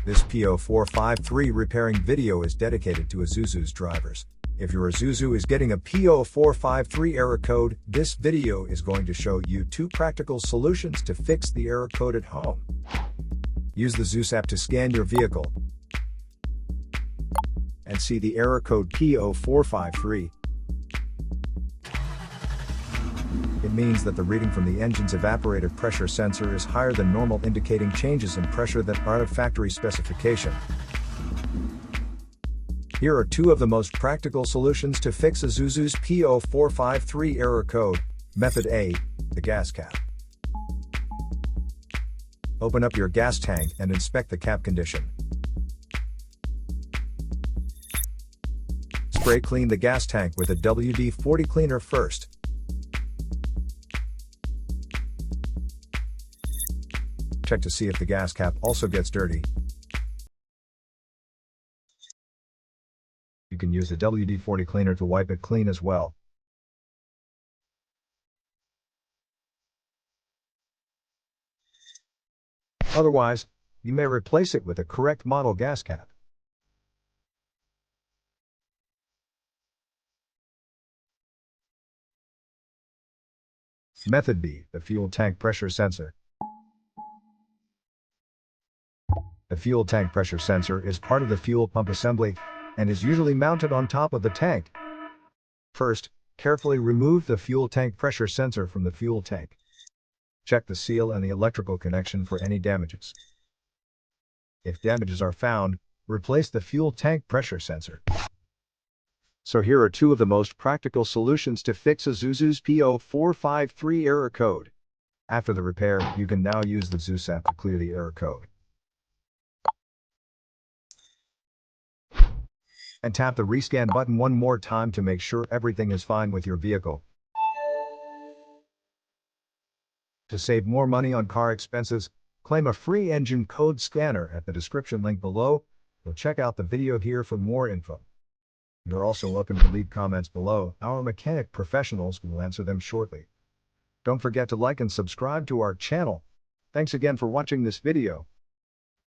This P0453 repairing video is dedicated to ISUZU's drivers. If your ISUZU is getting a P0453 error code, this video is going to show you 2 practical solutions to fix the error code at home. Use the ZEUS app to scan your vehicle and see the error code P0453. It means that the reading from the engine's evaporative pressure sensor is higher than normal, indicating changes in pressure that are out of factory specification. Here are 2 of the most practical solutions to fix ISUZU's P0453 error code. Method A, the gas cap. Open up your gas tank and inspect the cap condition. Spray clean the gas tank with a WD-40 cleaner first. Check to see if the gas cap also gets dirty. You can use the WD-40 cleaner to wipe it clean as well. Otherwise, you may replace it with a correct model gas cap. Method B, the fuel tank pressure sensor. The fuel tank pressure sensor is part of the fuel pump assembly and is usually mounted on top of the tank. First, carefully remove the fuel tank pressure sensor from the fuel tank. Check the seal and the electrical connection for any damages. If damages are found, replace the fuel tank pressure sensor. So here are 2 of the most practical solutions to fix ISUZU's P0453 error code. After the repair, you can now use the ZEUS app to clear the error code. And tap the rescan button one more time to make sure everything is fine with your vehicle. To save more money on car expenses, claim a free engine code scanner at the description link below, or check out the video here for more info. You're also welcome to leave comments below. Our mechanic professionals will answer them shortly. Don't forget to like and subscribe to our channel. Thanks again for watching this video.